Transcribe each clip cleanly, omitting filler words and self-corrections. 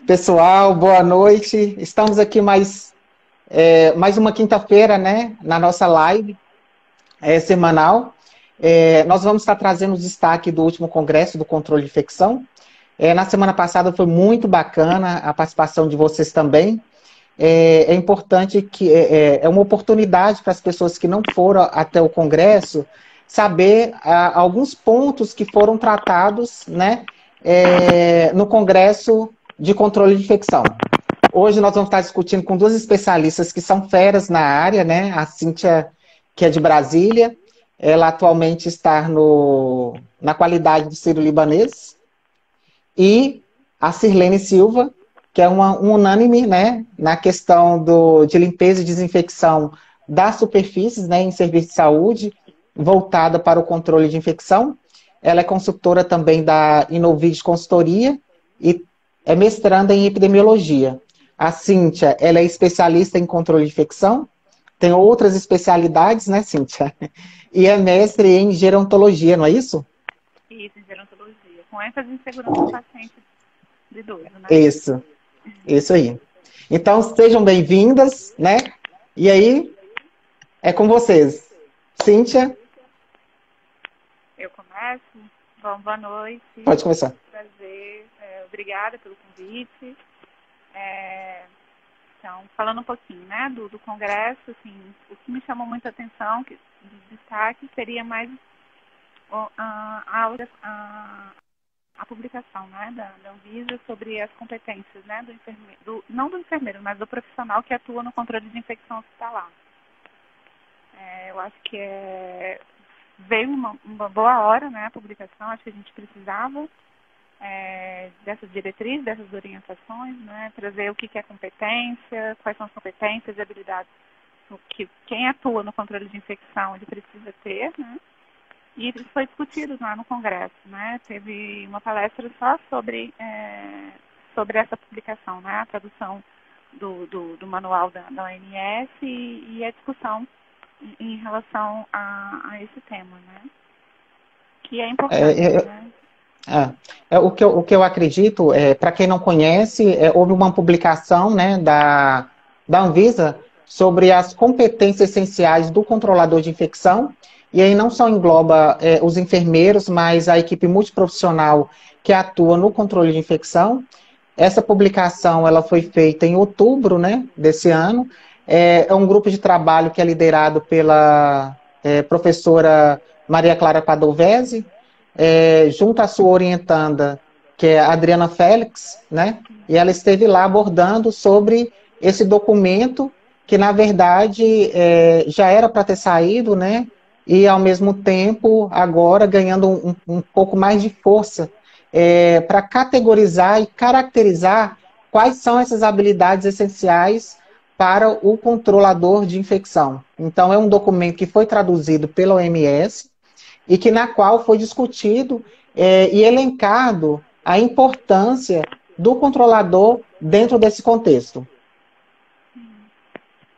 Pessoal, boa noite. Estamos aqui mais uma quinta-feira, né, na nossa live semanal. Nós vamos estar trazendo o destaque do último congresso do controle de infecção. Na semana passada foi muito bacana a participação de vocês também. É importante que é uma oportunidade para as pessoas que não foram até o congresso saber alguns pontos que foram tratados, né, no congresso de controle de infecção. Hoje nós vamos estar discutindo com duas especialistas que são feras na área, né? A Cíntia, que é de Brasília, ela atualmente está na qualidade de sírio-libanês, e a Sirlene Silva, que é um unânime, né, na questão de limpeza e desinfecção das superfícies, né, em serviço de saúde, voltada para o controle de infecção. Ela é consultora também da Inovid Consultoria e é mestranda em epidemiologia. A Cíntia, ela é especialista em controle de infecção, tem outras especialidades, né, Cíntia? E é mestre em gerontologia, não é isso? Isso, em gerontologia, com ênfase em segurança do paciente de idoso, né? Isso aí. Então, sejam bem-vindas, né? E aí, é com vocês. Cíntia, Eu começo. Bom, boa noite. pode começar. Prazer. Obrigada pelo convite. Então, falando um pouquinho, né, do congresso, assim, o que me chamou muita atenção, de destaque, seria mais a publicação, né, da Anvisa sobre as competências, né, do enfermeiro, não do enfermeiro, mas do profissional que atua no controle de infecção hospitalar. Eu acho que veio uma boa hora, né, a publicação, acho que a gente precisava dessas diretrizes, dessas orientações, né, trazer o que é competência, quais são as competências e habilidades que quem atua no controle de infecção ele precisa ter, né. E isso foi discutido lá no Congresso, né? Teve uma palestra só sobre essa publicação, né? A tradução do manual da OMS e a discussão em relação a esse tema, né? Que é importante, né? O que eu acredito, para quem não conhece, houve uma publicação, né, da Anvisa sobre as competências essenciais do controlador de infecção, e aí não só engloba os enfermeiros, mas a equipe multiprofissional que atua no controle de infecção. Essa publicação ela foi feita em outubro, né, desse ano. É um grupo de trabalho que é liderado pela professora Maria Clara Padovese, junto à sua orientanda, que é a Adriana Félix, né? E ela esteve lá abordando sobre esse documento que, na verdade, já era para ter saído, né? E, ao mesmo tempo, agora ganhando um pouco mais de força para categorizar e caracterizar quais são essas habilidades essenciais para o controlador de infecção. Então, é um documento que foi traduzido pela OMS, e que na qual foi discutido e elencado a importância do controlador dentro desse contexto.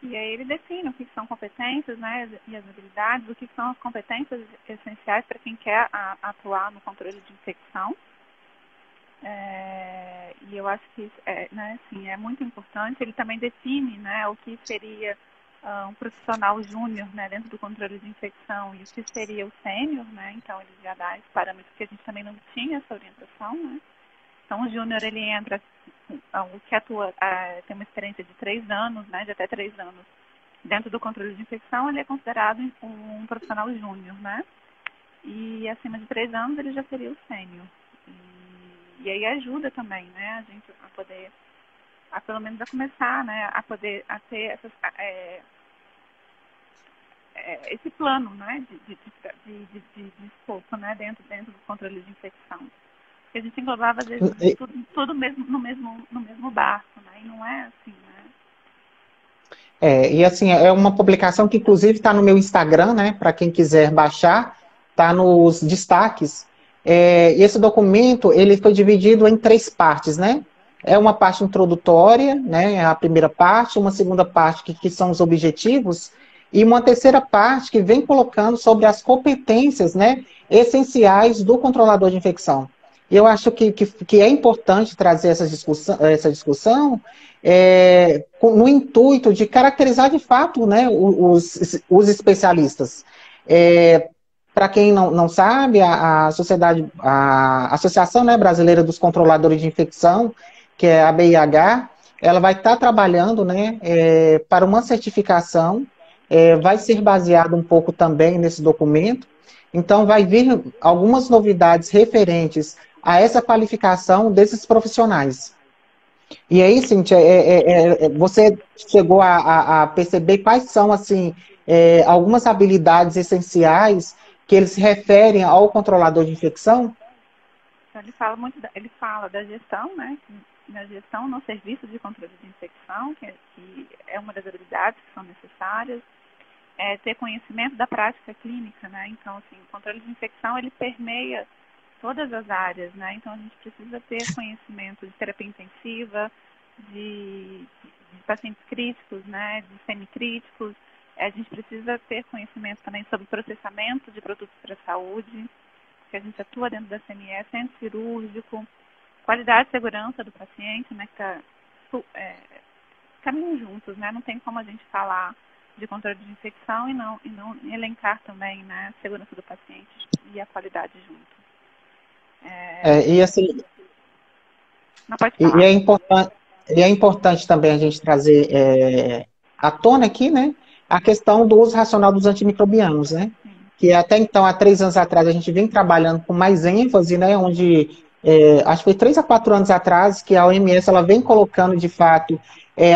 E aí ele define o que são competências, né, e as habilidades, o que são as competências essenciais para quem quer atuar no controle de infecção. E eu acho que né, assim, é muito importante. Ele também define, né, o que seria um profissional júnior, né, dentro do controle de infecção e o que seria o sênior, né, então ele já dá esse parâmetro que a gente também não tinha essa orientação, né. Então o júnior ele entra, o que atua, tem uma experiência de 3 anos, né, de até 3 anos dentro do controle de infecção, ele é considerado um profissional júnior, né, e acima de 3 anos ele já seria o sênior. E aí ajuda também, né, a gente a poder, pelo menos a começar, né, a poder ter essas, esse plano, né, de escopo, né, dentro do controle de infecção. Porque a gente englobava, às vezes, tudo mesmo, no mesmo barco, né, e não é assim, né. E assim, é uma publicação que inclusive está no meu Instagram, né, para quem quiser baixar, está nos destaques. E esse documento, ele foi dividido em 3 partes, né? É uma parte introdutória, né, a primeira parte, uma segunda parte que são os objetivos, e uma terceira parte que vem colocando sobre as competências, né, essenciais do controlador de infecção. E eu acho que é importante trazer essa discussão no intuito de caracterizar de fato, né, os especialistas. Para quem não sabe, a sociedade, a Associação, né, Brasileira dos Controladores de Infecção, que é a ABIH, ela vai estar trabalhando, né, para uma certificação, vai ser baseado um pouco também nesse documento. Então, vai vir algumas novidades referentes a essa qualificação desses profissionais. E aí, Cíntia, você chegou a perceber quais são, assim, algumas habilidades essenciais que eles se referem ao controlador de infecção? Então, ele fala da gestão, né? Na gestão no serviço de controle de infecção, que é uma das habilidades que são necessárias. Ter conhecimento da prática clínica, né? Então, assim, o controle de infecção, ele permeia todas as áreas, né? Então, a gente precisa ter conhecimento de terapia intensiva, de pacientes críticos, né? De semicríticos. A gente precisa ter conhecimento também sobre processamento de produtos para a saúde, que a gente atua dentro da CME, centro cirúrgico, qualidade e segurança do paciente, né? Que caminham juntos, né? Não tem como a gente falar de controle de infecção e não elencar também, né, a segurança do paciente e a qualidade junto. E assim, não pode falar. E é importante também a gente trazer à tona aqui, né, a questão do uso racional dos antimicrobianos, né? Sim. Que até então, há 3 anos atrás, a gente vem trabalhando com mais ênfase, né, onde, acho que foi 3 a 4 anos atrás, que a OMS ela vem colocando, de fato,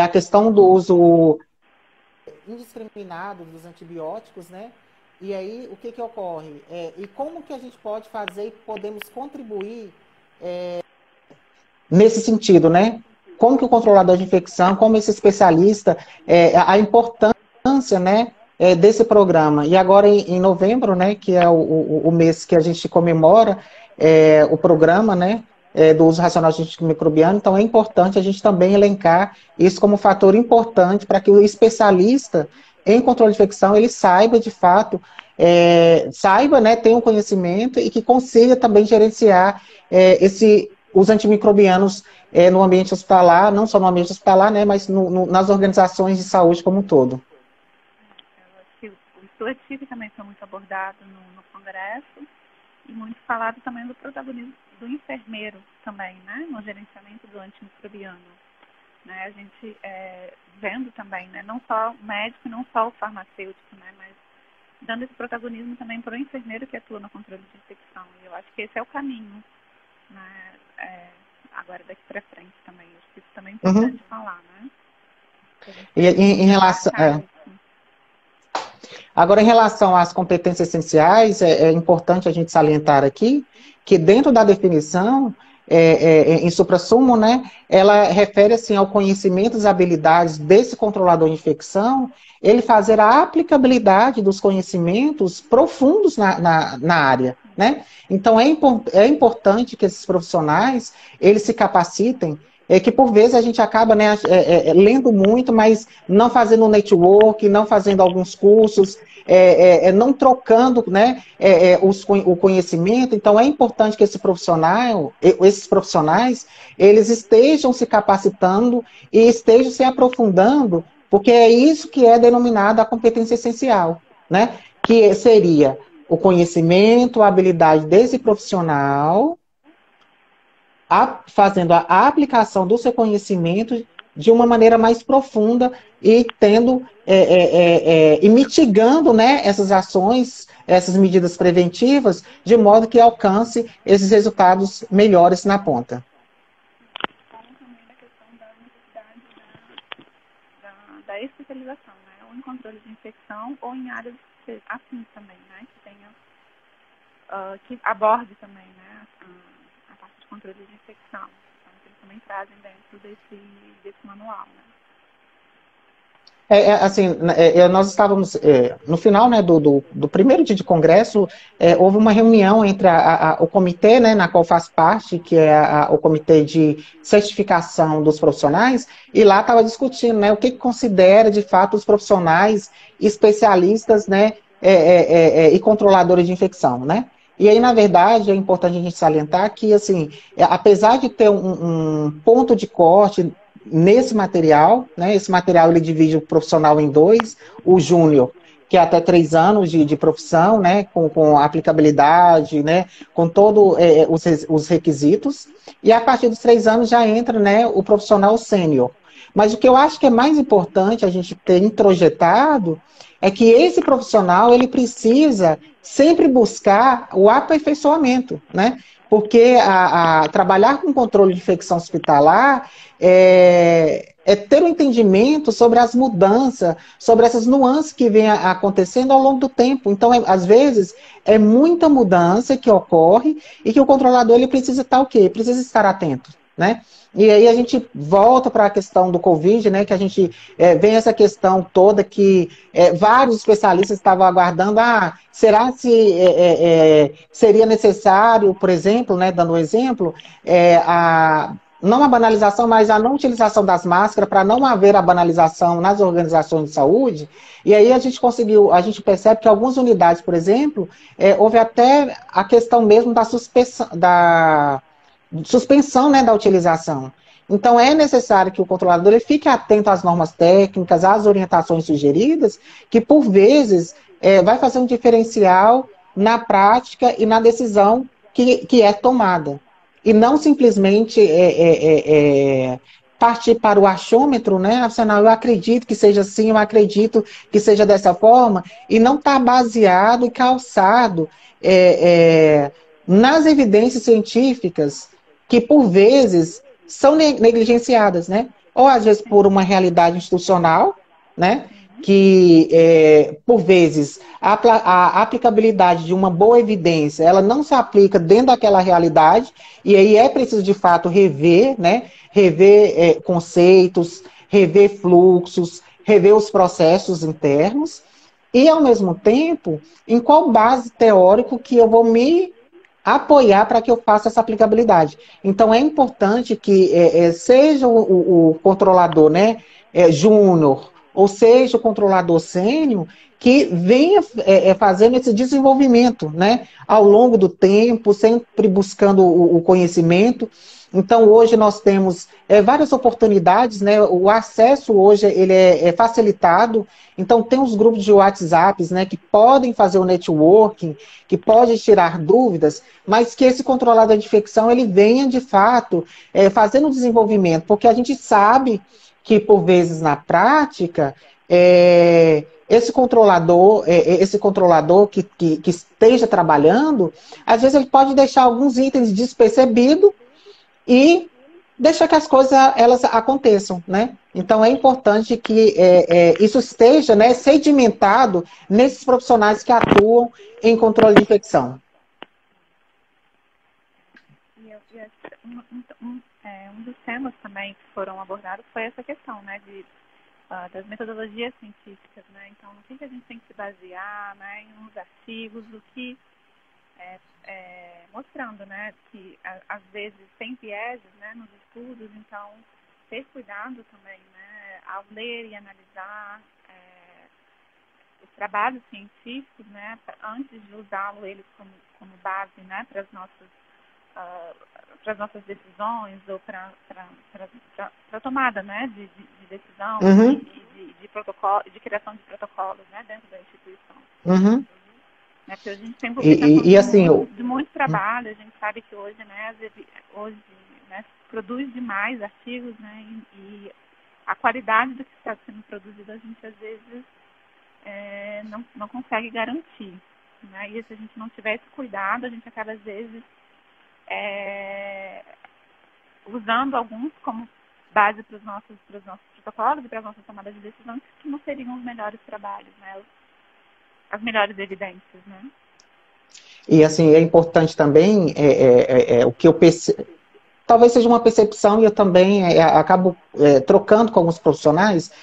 a questão do uso indiscriminado dos antibióticos, né? E aí, o que ocorre? E como que a gente pode fazer e podemos contribuir nesse sentido, né? Como que o controlador de infecção, como esse especialista, a importância, né, desse programa. E agora, em novembro, né, que é o mês que a gente comemora o programa, né, do uso racional de antimicrobiano, então é importante a gente também elencar isso como fator importante para que o especialista em controle de infecção, ele saiba, de fato, né, tenha um conhecimento e que consiga também gerenciar os antimicrobianos no ambiente hospitalar, não só no ambiente hospitalar, né, mas nas organizações de saúde como um todo. Eu acho que o estudo também foi muito abordado no congresso e muito falado também do protagonismo do enfermeiro também, né, no gerenciamento do antimicrobiano. Né, a gente vendo também, né, não só o médico, não só o farmacêutico, né, mas dando esse protagonismo também para o enfermeiro que atua no controle de infecção. E eu acho que esse é o caminho, né, agora daqui para frente também. Eu acho que isso também é importante falar, né? E em relação... Agora, em relação às competências essenciais, é importante a gente salientar aqui que dentro da definição, em suprassumo, né, ela refere assim, ao conhecimento e habilidades desse controlador de infecção, ele fazer a aplicabilidade dos conhecimentos profundos na área, né? Então, é importante que esses profissionais, eles se capacitem, que por vezes a gente acaba, né, lendo muito, mas não fazendo network, não fazendo alguns cursos, não trocando, né, o conhecimento. Então é importante que esses profissionais, eles estejam se capacitando e estejam se aprofundando, porque é isso que é denominado a competência essencial, né? Que seria o conhecimento, a habilidade desse profissional, fazendo a aplicação do seu conhecimento de uma maneira mais profunda e tendo e mitigando, né, essas ações, essas medidas preventivas, de modo que alcance esses resultados melhores na ponta. Fala também da questão da necessidade da especialização, né, ou em controle de infecção ou em áreas afins também, né, que tenha, que aborde também, né, a parte de controle de infecção. Então, eles também trazem dentro desse manual, né. Assim, nós estávamos, no final, né, do primeiro dia de congresso, houve uma reunião entre o comitê, né, na qual faz parte, que é o comitê de certificação dos profissionais, e lá estava discutindo, né, o que considera, de fato, os profissionais especialistas, né, e controladores de infecção, né. E aí, na verdade, é importante a gente salientar que, assim, apesar de ter um ponto de corte nesse material, né, esse material ele divide o profissional em dois, o júnior, que é até 3 anos de profissão, né, com aplicabilidade, né, com todos os requisitos, e a partir dos 3 anos já entra, né, o profissional sênior. Mas o que eu acho que é mais importante a gente ter introjetado é que esse profissional ele precisa sempre buscar o aperfeiçoamento, né? Porque trabalhar com controle de infecção hospitalar é ter um entendimento sobre as mudanças, sobre essas nuances que vêm acontecendo ao longo do tempo. Então, às vezes, é muita mudança que ocorre e que o controlador ele precisa estar o quê? Precisa estar atento, né? E aí a gente volta para a questão do Covid, né? Que a gente vem essa questão toda que vários especialistas estavam aguardando, será se seria necessário, por exemplo, né, dando um exemplo, não a banalização, mas a não utilização das máscaras para não haver a banalização nas organizações de saúde. E aí a gente percebe que algumas unidades, por exemplo, houve até a questão mesmo da suspensão, né, da utilização. Então, é necessário que o controlador ele fique atento às normas técnicas, às orientações sugeridas, que, por vezes, vai fazer um diferencial na prática e na decisão que é tomada. E não simplesmente partir para o achômetro, né? Afinal, eu acredito que seja assim, eu acredito que seja dessa forma, e não estar baseado e calçado nas evidências científicas que, por vezes, são negligenciadas, né? Ou, às vezes, por uma realidade institucional, né? Que, por vezes, a aplicabilidade de uma boa evidência, ela não se aplica dentro daquela realidade, e aí é preciso, de fato, rever, né? Rever conceitos, rever fluxos, rever os processos internos, e, ao mesmo tempo, em qual base teórico que eu vou me apoiar para que eu faça essa aplicabilidade. Então, é importante que seja o controlador, né, júnior, ou seja o controlador sênior, que venha fazendo esse desenvolvimento, né, ao longo do tempo, sempre buscando o conhecimento. Então, hoje nós temos várias oportunidades, né? O acesso hoje ele é facilitado. Então, tem os grupos de WhatsApp, né, que podem fazer o networking, que podem tirar dúvidas, mas que esse controlador de infecção ele venha, de fato, fazendo o desenvolvimento, porque a gente sabe que, por vezes, na prática, esse controlador que esteja trabalhando, às vezes ele pode deixar alguns itens despercebidos e deixar que as coisas elas aconteçam, né? Então é importante que isso esteja, né, sedimentado nesses profissionais que atuam em controle de infecção. Um dos temas também que foram abordados foi essa questão, né, das metodologias científicas, né? Então, no que a gente tem que se basear, né, em uns artigos, o que mostrando, né, que às vezes tem vieses, né, nos estudos, então ter cuidado também, né, ao ler e analisar os trabalhos científicos, né, antes de usá-lo eles como base, né, para as nossas decisões ou para a tomada, né, de decisão, de protocolo, de criação de protocolos, né, dentro da instituição. Uhum. Né, porque a gente tem publicação assim, de muito trabalho, a gente sabe que hoje, né, né, produz demais artigos, né, e a qualidade do que está sendo produzido a gente às vezes não consegue garantir, né, e se a gente não tiver esse cuidado, a gente acaba às vezes usando alguns como base para os nossos protocolos e para as nossas tomadas de decisão, que não seriam os melhores trabalhos, né, as melhores evidências, né? E assim, é importante também o que eu percebo, talvez seja uma percepção, e eu também acabo trocando com alguns profissionais,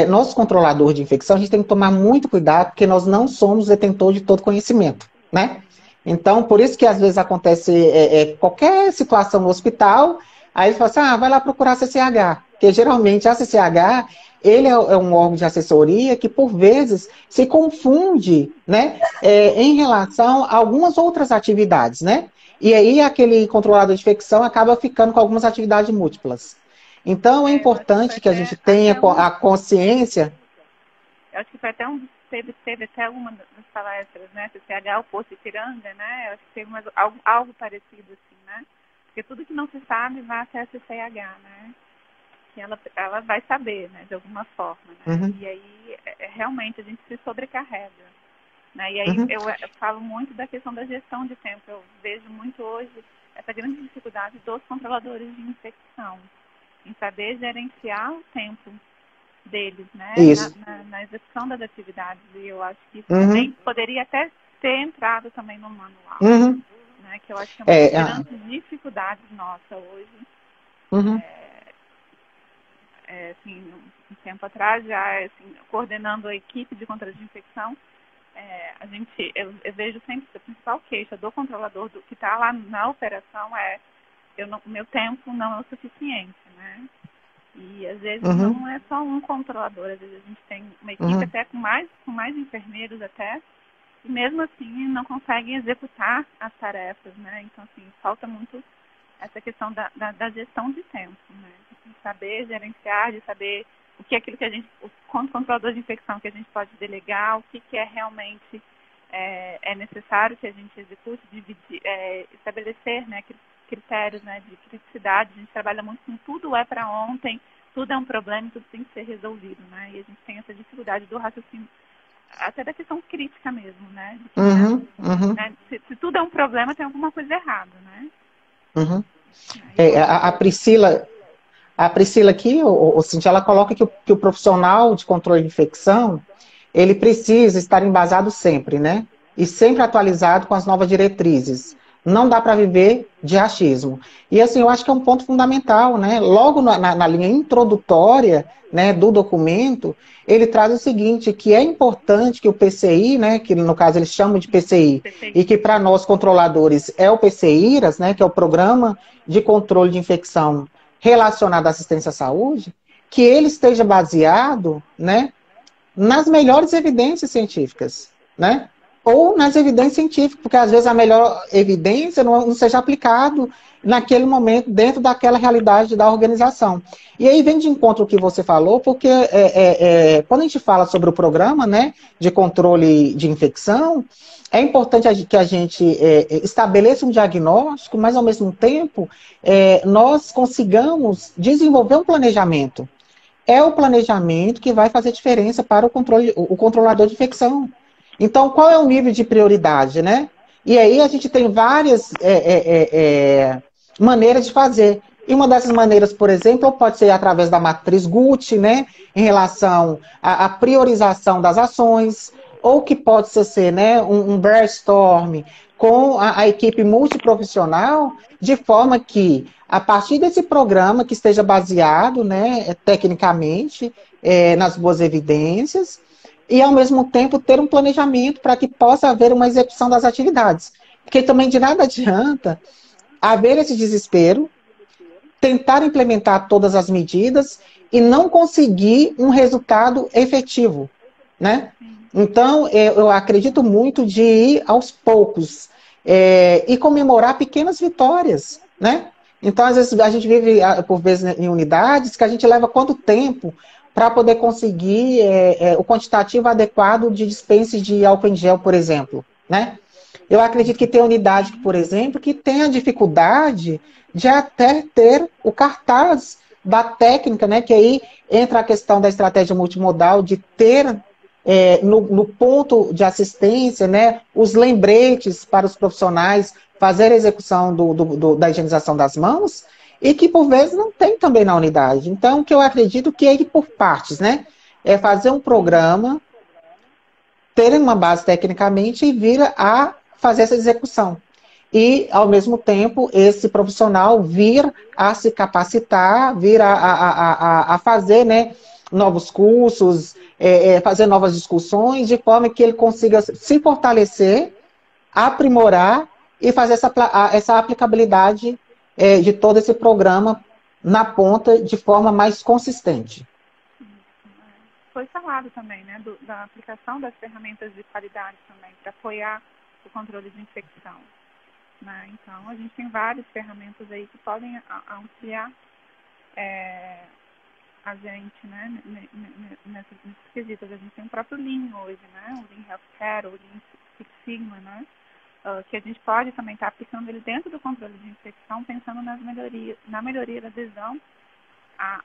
nós controladores de infecção, a gente tem que tomar muito cuidado, porque nós não somos detentores de todo conhecimento, né? Então, por isso que às vezes acontece qualquer situação no hospital, aí ele fala assim, vai lá procurar a CCH, porque geralmente a CCH, ele é um órgão de assessoria que, por vezes, se confunde, né, em relação a algumas outras atividades, né? E aí aquele controlador de infecção acaba ficando com algumas atividades múltiplas. Então, é Eu acho que foi importante que a gente tenha até um. a consciência. Eu acho que foi até teve até alguma das palestras, né? CCH, o Poço Ipiranga, né? Eu acho que teve algo parecido assim, né? Porque tudo que não se sabe vai até a CCH, né? Que ela vai saber, né? De alguma forma, né? Uhum, E aí, realmente, a gente se sobrecarrega, né? E aí uhum, eu falo muito da questão da gestão de tempo. Eu vejo muito hoje essa grande dificuldade dos controladores de infecção, em saber gerenciar o tempo deles, né, isso. na execução das atividades. E eu acho que isso também Uhum, poderia até ter entrado também no manual, uhum. né, que eu acho que é uma das É, grandes dificuldades nossa hoje. uhum, Assim, um tempo atrás, já assim, coordenando a equipe de controle de infecção, eu vejo sempre que a principal queixa do controlador que está lá na operação meu tempo não é o suficiente, né? E às vezes uhum, não é só um controlador, às vezes a gente tem uma equipe uhum, até com mais enfermeiros até, e mesmo assim não conseguem executar as tarefas, né? Então, assim, falta muito essa questão da gestão de tempo, né? De saber gerenciar, de saber o que é aquilo que a gente, o controlador de infecção que a gente pode delegar, o que é realmente necessário que a gente execute, dividir, estabelecer, né, critérios, né, de criticidade. A gente trabalha muito com tudo é para ontem, tudo é um problema, tudo tem que ser resolvido, né? E a gente tem essa dificuldade do raciocínio, até da questão crítica mesmo, né? De que, uhum, uhum, se tudo é um problema, tem alguma coisa errada, né? uhum. E eu acho A Priscila aqui, Cintia, ela coloca que o profissional de controle de infecção, ele precisa estar embasado sempre, né? E sempre atualizado com as novas diretrizes. Não dá para viver de achismo. E assim, eu acho que é um ponto fundamental, né? Logo na linha introdutória, né, do documento, ele traz o seguinte, que é importante que o PCI, né, que no caso eles chamam de PCI, e que para nós controladores é o PCIRAS, né, que é o Programa de Controle de Infecção relacionado à assistência à saúde, que ele esteja baseado, né, nas melhores evidências científicas, né? Ou nas evidências científicas, porque às vezes a melhor evidência não seja aplicado naquele momento, dentro daquela realidade da organização. E aí vem de encontro o que você falou, porque quando a gente fala sobre o programa, né, de controle de infecção, é importante que a gente estabeleça um diagnóstico, mas ao mesmo tempo nós consigamos desenvolver um planejamento. É o planejamento que vai fazer diferença para o controlador de infecção. Então, qual é o nível de prioridade, né? E aí a gente tem várias maneiras de fazer. E uma dessas maneiras, por exemplo, pode ser através da matriz Gucci, né? Em relação à priorização das ações, ou que pode ser, né, um brainstorm com a equipe multiprofissional, de forma que, a partir desse programa que esteja baseado, né, tecnicamente, nas boas evidências, e, ao mesmo tempo, ter um planejamento para que possa haver uma execução das atividades. Porque também de nada adianta haver esse desespero, tentar implementar todas as medidas e não conseguir um resultado efetivo, né? Então, eu acredito muito de ir aos poucos e comemorar pequenas vitórias, né? Então, às vezes, a gente vive, por vezes, em unidades que a gente leva quanto tempo para poder conseguir o quantitativo adequado de dispense de álcool em gel, por exemplo, né? Eu acredito que tem unidade, por exemplo, que tem a dificuldade de até ter o cartaz da técnica, né? Que aí entra a questão da estratégia multimodal, de ter no ponto de assistência, né, os lembretes para os profissionais fazer a execução da higienização das mãos, e que por vezes não tem também na unidade. Então, o que eu acredito que é ir por partes, né? É fazer um programa, ter uma base tecnicamente e vir a fazer essa execução. E, ao mesmo tempo, esse profissional vir a se capacitar, vir a fazer, né, novos cursos, fazer novas discussões, de forma que ele consiga se fortalecer, aprimorar e fazer essa aplicabilidade de todo esse programa na ponta de forma mais consistente. foi falado também, né, da aplicação das ferramentas de qualidade também, para apoiar o controle de infecção. Né? Então, a gente tem várias ferramentas aí que podem auxiliar a gente, né, nesses quesitos. A gente tem o próprio Lean hoje, né, o Lean Healthcare, o Lean Six Sigma, né, que a gente pode também estar aplicando ele dentro do controle de infecção, pensando na melhoria da adesão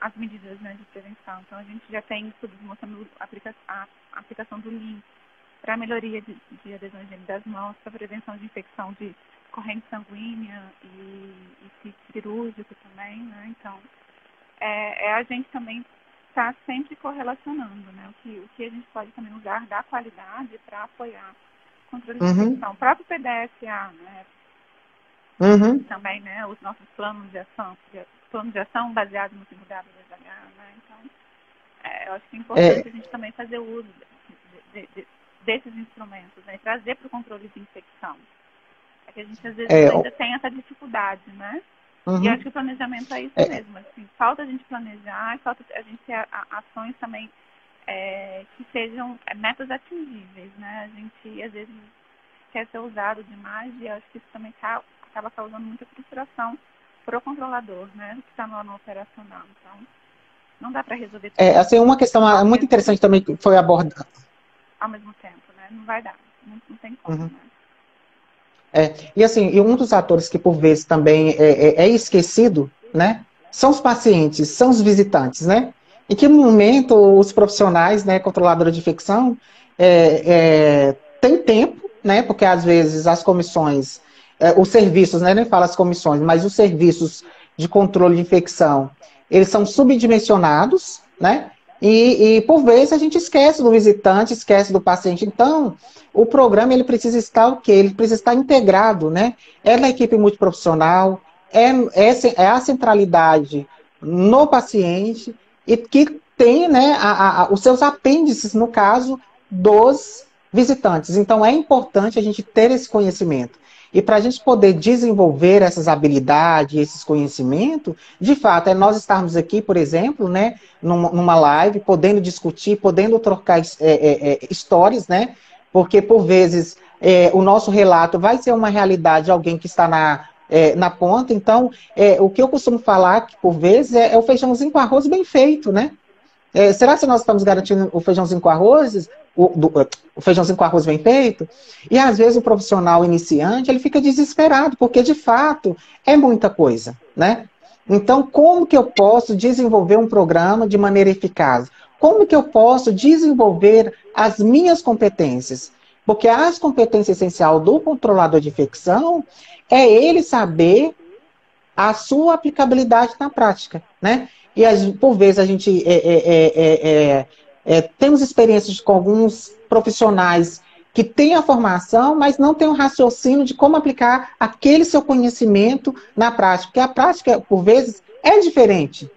às medidas, né, de prevenção. Então, a gente já tem estudos mostrando a aplicação do Lean para a melhoria de adesão higiene das mãos, para prevenção de infecção de corrente sanguínea e cirúrgico também, né? Então, a gente também está sempre correlacionando, né? O que a gente pode também usar da qualidade para apoiar o controle de infecção. O próprio PDSA, né? Também, né? Os nossos planos de ação baseados no WWH, né? Então, eu acho que é importante a gente também fazer uso desses instrumentos, né? Trazer para o controle de infecção. É que a gente, às vezes, ainda tem essa dificuldade, né? E acho que o planejamento é isso mesmo. Assim, falta a gente planejar, falta a gente ter ações também que sejam metas atingíveis, né? A gente, às vezes, quer ser usado demais e acho que isso também acaba causando muita frustração para o controlador, né? Que está no operacional. Então, não dá para resolver tudo. Assim, uma questão muito interessante também que foi abordada. Ao mesmo tempo, né? Não vai dar. Não tem como, né? E assim, um dos atores que por vezes também é esquecido, né, são os pacientes, são os visitantes, né? Em que momento os profissionais, né, controladores de infecção, têm tempo, né? Porque às vezes as comissões, os serviços, né, nem falo as comissões, mas os serviços de controle de infecção, eles são subdimensionados, né? E por vezes a gente esquece do visitante, esquece do paciente. Então, o programa ele precisa estar o quê? Ele precisa estar integrado, né? É na equipe multiprofissional, é a centralidade no paciente e que tem, né, os seus apêndices, no caso, dos visitantes. Então, é importante a gente ter esse conhecimento. E para a gente poder desenvolver essas habilidades, esses conhecimentos, de fato, é nós estarmos aqui, por exemplo, né, numa live, podendo discutir, podendo trocar histórias, né? Porque, por vezes, o nosso relato vai ser uma realidade de alguém que está na ponta. Então, o que eu costumo falar, que por vezes, é o feijãozinho com arroz bem feito, né? Será que nós estamos garantindo o feijãozinho com arroz, o feijãozinho com arroz bem feito? E às vezes o profissional iniciante ele fica desesperado, porque de fato é muita coisa, né? Então, como que eu posso desenvolver um programa de maneira eficaz? Como que eu posso desenvolver as minhas competências? Porque as competências essenciais do controlador de infecção é ele saber a sua aplicabilidade na prática, né? E por vezes a gente temos experiências com alguns profissionais que têm a formação, mas não têm o raciocínio de como aplicar aquele seu conhecimento na prática. Porque a prática, por vezes, é diferente.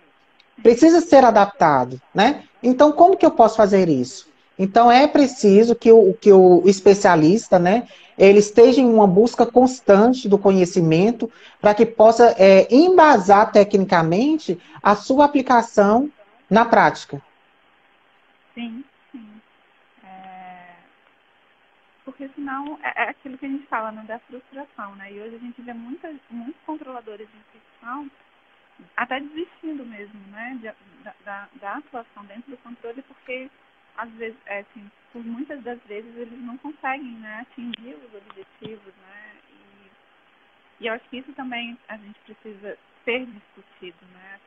Precisa ser adaptado, né? Então, como que eu posso fazer isso? Então, é preciso que o especialista, né, ele esteja em uma busca constante do conhecimento para que possa embasar tecnicamente a sua aplicação na prática. Sim. Porque senão é aquilo que a gente fala, né, da frustração, né? E hoje a gente vê muitos controladores de infecção até desistindo mesmo, né, da atuação dentro do controle, porque às vezes, assim, por muitas das vezes eles não conseguem, né, atingir os objetivos, né, e eu acho que isso também a gente precisa ser discutido, né,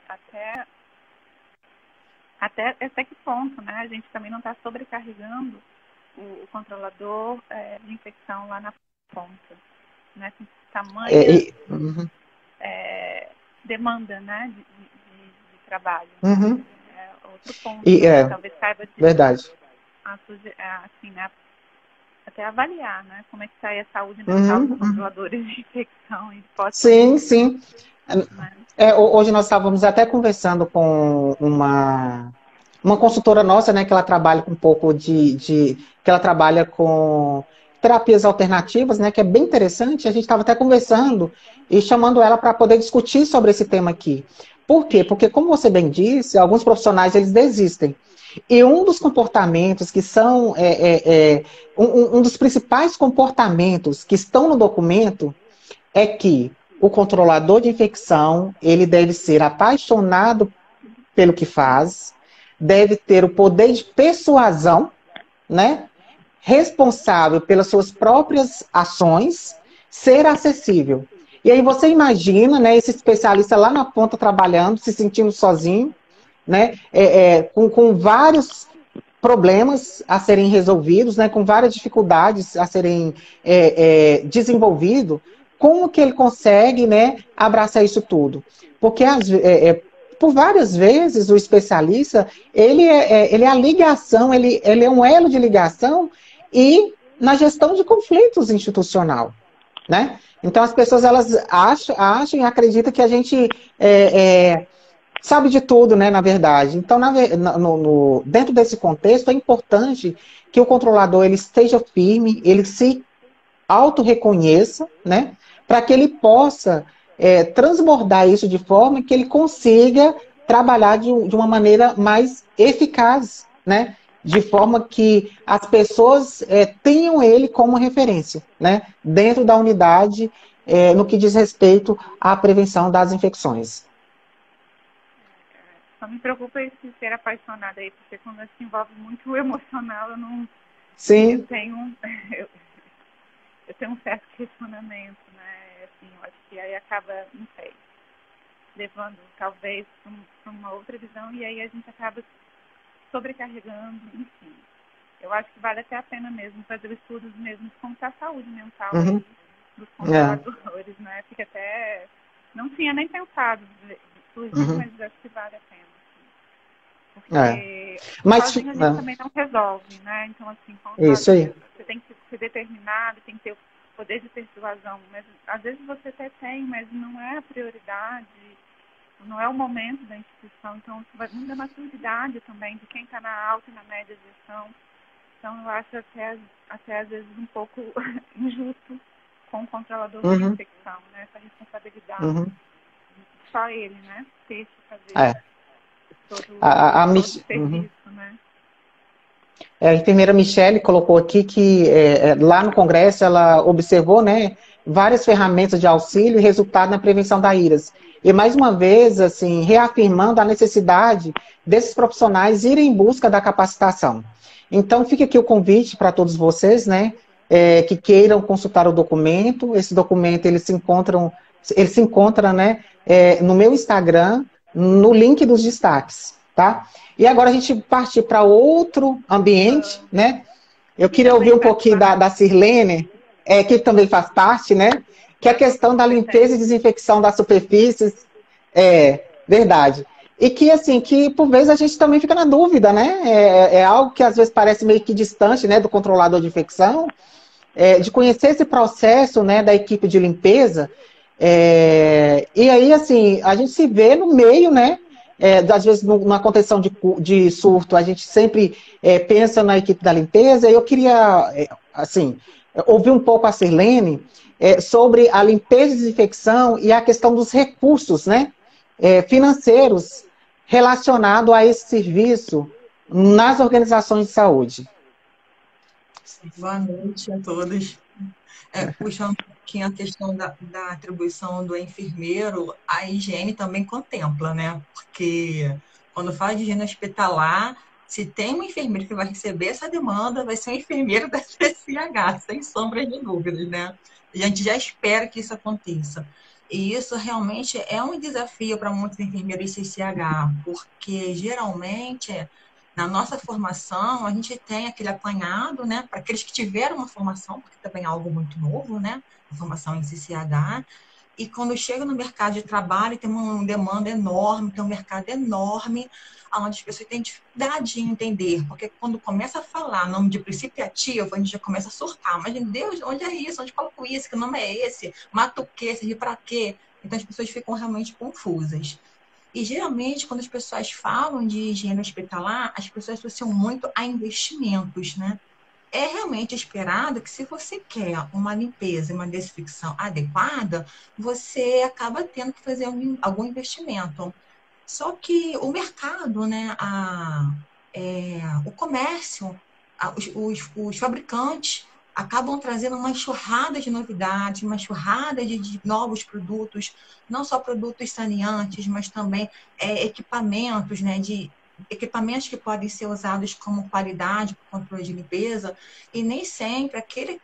até que ponto, né, a gente também não está sobrecarregando o controlador de infecção lá na ponta, né, assim, tamanha demanda, né, de trabalho. Outro ponto, né, talvez saiba de verdade. Assim, né, até avaliar, né, como é que está aí a saúde mental dos controladores de infecção e sim. Né? Hoje nós estávamos até conversando com uma consultora nossa, né, que ela trabalha com um pouco que ela trabalha com terapias alternativas, né, que é bem interessante. A gente estava até conversando e chamando ela para poder discutir sobre esse tema aqui. Por quê? Porque, como você bem disse, alguns profissionais eles desistem. E um dos comportamentos que são, um dos principais comportamentos que estão no documento é que o controlador de infecção, ele deve ser apaixonado pelo que faz, deve ter o poder de persuasão, né? Responsável pelas suas próprias ações, ser acessível. E aí você imagina, né, esse especialista lá na ponta trabalhando, se sentindo sozinho, né, com vários problemas a serem resolvidos, né, com várias dificuldades a serem desenvolvidos, como que ele consegue, né, abraçar isso tudo? Porque por várias vezes o especialista ele é a ligação, ele é um elo de ligação e na gestão de conflitos institucional, né? Então as pessoas elas acham e acreditam que a gente sabe de tudo, né, na verdade. Então, dentro desse contexto, é importante que o controlador ele esteja firme, ele se auto-reconheça, né, para que ele possa transbordar isso de forma que ele consiga trabalhar de uma maneira mais eficaz, né, de forma que as pessoas tenham ele como referência, né, dentro da unidade, no que diz respeito à prevenção das infecções. Só me preocupa esse ser apaixonada aí, porque quando se envolve muito emocional, Sim. eu tenho um certo questionamento, né? Assim, eu acho que aí acaba, não sei, levando talvez para uma outra visão e aí a gente acaba sobrecarregando, enfim. Eu acho que vale até a pena mesmo fazer estudos mesmo de como está a saúde mental aí dos controladores, né? Porque até não tinha nem pensado surgir, mas acho que vale a pena. Porque mas sozinho a gente também não resolve, né? Então, assim, isso aí. você tem que ser determinado, tem que ter o poder de persuasão. Mas às vezes você até tem, mas não é a prioridade, não é o momento da instituição. Então, isso vai muito da maturidade também, de quem está na alta e na média gestão. Então, eu acho até às vezes um pouco injusto com o controlador de infecção, né? Essa responsabilidade. Só ele, né? Ter que fazer todo o serviço, né? A enfermeira Michele colocou aqui que lá no Congresso ela observou, né, várias ferramentas de auxílio e resultado na prevenção da IRAS. E mais uma vez, assim, reafirmando a necessidade desses profissionais irem em busca da capacitação. Então, fica aqui o convite para todos vocês, né, que queiram consultar o documento. Esse documento ele se encontra, né, no meu Instagram, no link dos destaques, tá? E agora a gente partir para outro ambiente, né? Eu queria ouvir um pouquinho da Sirlene, que também faz parte, né? Que é a questão da limpeza e desinfecção das superfícies. Verdade. E que, assim, que por vezes a gente também fica na dúvida, né? É algo que às vezes parece meio que distante, né, do controlador de infecção, de conhecer esse processo, né, da equipe de limpeza. E aí, assim, a gente se vê no meio, né? Às vezes, numa contenção de surto, a gente sempre pensa na equipe da limpeza. E eu queria, assim, ouvir um pouco a Sirlene sobre a limpeza e desinfecção e a questão dos recursos, né, financeiros relacionados a esse serviço nas organizações de saúde. Boa noite a todos. Puxando um pouquinho a questão da atribuição do enfermeiro, a higiene também contempla, né? Porque quando fala de higiene hospitalar, se tem um enfermeiro que vai receber essa demanda, vai ser um enfermeiro da CCH, sem sombra de dúvidas, né? A gente já espera que isso aconteça. E isso realmente é um desafio para muitos enfermeiros CCH, porque geralmente na nossa formação, a gente tem aquele apanhado, né, para aqueles que tiveram uma formação, porque também é algo muito novo, né, a formação em CCH, e quando chega no mercado de trabalho, tem uma demanda enorme, tem um mercado enorme, onde as pessoas têm dificuldade de entender, porque quando começa a falar nome de princípio ativo, a gente já começa a surtar, mas, Deus, onde é isso? Onde coloco isso? Que nome é esse? Mata o quê? Serve para quê? Então, as pessoas ficam realmente confusas. E, geralmente, quando as pessoas falam de higiene hospitalar, as pessoas associam muito a investimentos, né? É realmente esperado que, se você quer uma limpeza e uma desinfecção adequada, você acaba tendo que fazer algum investimento. Só que o mercado, né, o comércio, os fabricantes acabam trazendo uma enxurrada de novidades, uma enxurrada de novos produtos, não só produtos saneantes, mas também equipamentos, né, equipamentos que podem ser usados como qualidade, controle de limpeza, e nem sempre aquele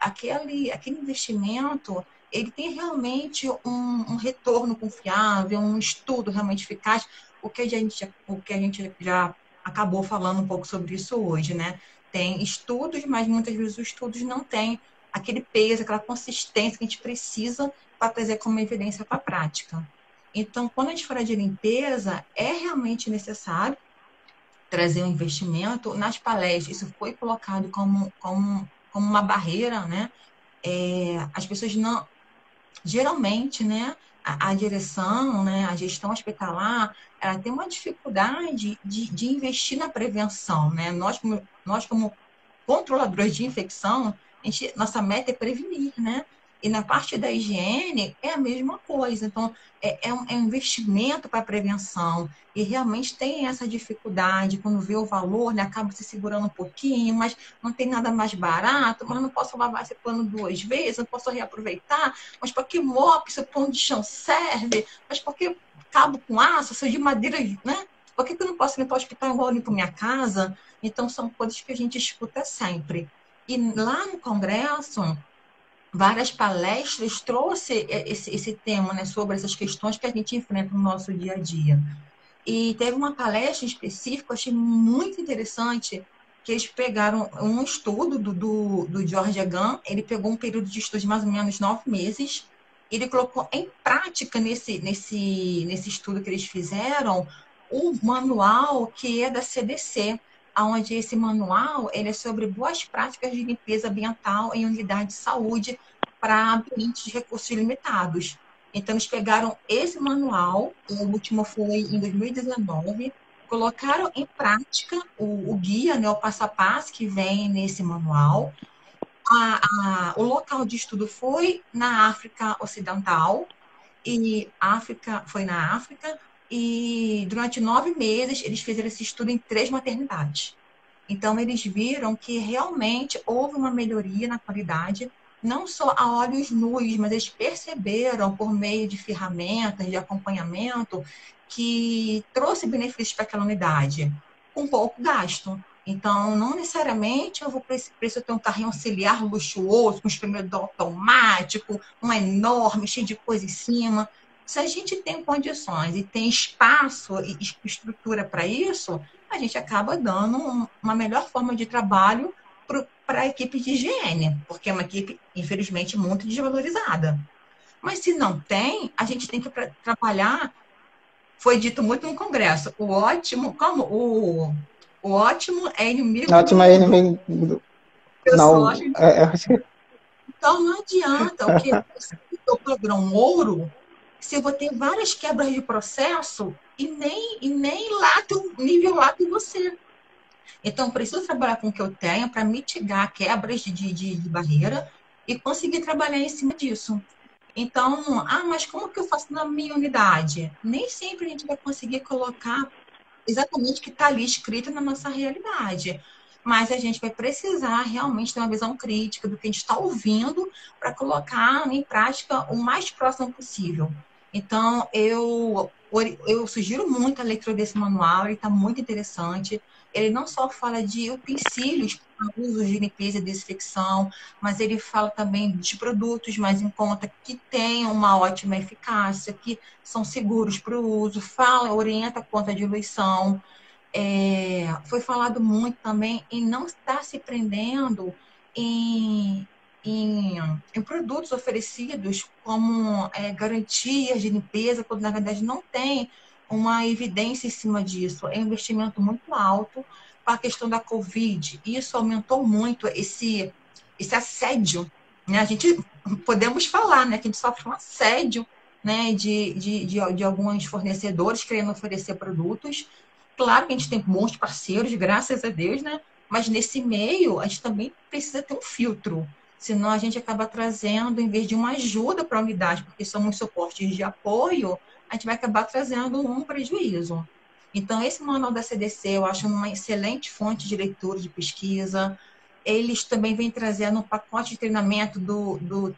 investimento ele tem realmente um retorno confiável, um estudo realmente eficaz, o que a gente já acabou falando um pouco sobre isso hoje, né? Tem estudos, mas muitas vezes os estudos não têm aquele peso, aquela consistência que a gente precisa para trazer como evidência para a prática. Então, quando a gente fala de limpeza, é realmente necessário trazer um investimento nas palestras. Isso foi colocado como uma barreira, né? As pessoas não, geralmente, né, a direção, né, a gestão hospitalar, ela tem uma dificuldade de investir na prevenção, né? Nós como controladores de infecção, nossa meta é prevenir, né? E na parte da higiene é a mesma coisa. Então, é um investimento para a prevenção. E realmente tem essa dificuldade, quando vê o valor, né, acaba se segurando um pouquinho, mas não tem nada mais barato, mas não posso lavar esse pano 2 vezes, não posso reaproveitar, mas para que mop, se o pano de chão serve, mas por que cabo com aço, se de madeira, né? Por que eu não posso limpar o hospital igual eu limpo minha casa? Então, são coisas que a gente escuta sempre. E lá no Congresso, várias palestras trouxe esse tema, né, sobre essas questões que a gente enfrenta no nosso dia a dia. E teve uma palestra específica, eu achei muito interessante, que eles pegaram um estudo do George Gunn, ele pegou um período de estudo de mais ou menos 9 meses, ele colocou em prática nesse estudo que eles fizeram o manual que é da CDC, onde esse manual ele é sobre boas práticas de limpeza ambiental em unidade de saúde para ambientes de recursos limitados. Então, eles pegaram esse manual, o último foi em 2019, colocaram em prática o guia, né, o passo a passo que vem nesse manual. O local de estudo foi na África Ocidental, e foi na África, e durante 9 meses eles fizeram esse estudo em 3 maternidades. Então, eles viram que realmente houve uma melhoria na qualidade, não só a olhos nus, mas eles perceberam, por meio de ferramentas de acompanhamento, que trouxe benefícios para aquela unidade, com pouco gasto. Então, não necessariamente eu vou precisar ter um carrinho auxiliar luxuoso, com espremedor automático, um enorme, cheio de coisa em cima. Se a gente tem condições e tem espaço e estrutura para isso, a gente acaba dando uma melhor forma de trabalho para a equipe de higiene, porque é uma equipe, infelizmente, muito desvalorizada. Mas se não tem, a gente tem que trabalhar. Foi dito muito no Congresso. O ótimo é inimigo Ótimo, do inimigo. pessoal. Não, Então não adianta o que o padrão ouro, se eu vou ter várias quebras de processo e nem lá tem nível lá tem você. Então, preciso trabalhar com o que eu tenho para mitigar quebras de barreira e conseguir trabalhar em cima disso. Então, mas como que eu faço na minha unidade? Nem sempre a gente vai conseguir colocar exatamente o que está ali escrito na nossa realidade. Mas a gente vai precisar realmente ter uma visão crítica do que a gente está ouvindo para colocar em prática o mais próximo possível. Então, eu sugiro muito a leitura desse manual, ele está muito interessante. Ele não só fala de utensílios para uso de limpeza e desinfecção, mas ele fala também de produtos mais em conta que têm uma ótima eficácia, que são seguros para o uso, orienta quanto à diluição. Foi falado muito também em não estar se prendendo em, em produtos oferecidos como garantias de limpeza, quando na verdade não tem uma evidência em cima disso. É um investimento muito alto para a questão da Covid. Isso aumentou muito esse assédio. Né? A gente podemos falar, né, que a gente sofre um assédio, né, de alguns fornecedores querendo oferecer produtos. Claro que a gente tem bons parceiros, graças a Deus, né? Mas nesse meio, a gente também precisa ter um filtro. Senão a gente acaba trazendo, em vez de uma ajuda para a unidade, porque somos suportes de apoio, a gente vai acabar trazendo um prejuízo. Então, esse manual da CDC eu acho uma excelente fonte de leitura, de pesquisa. Eles também vêm trazendo um pacote de treinamento do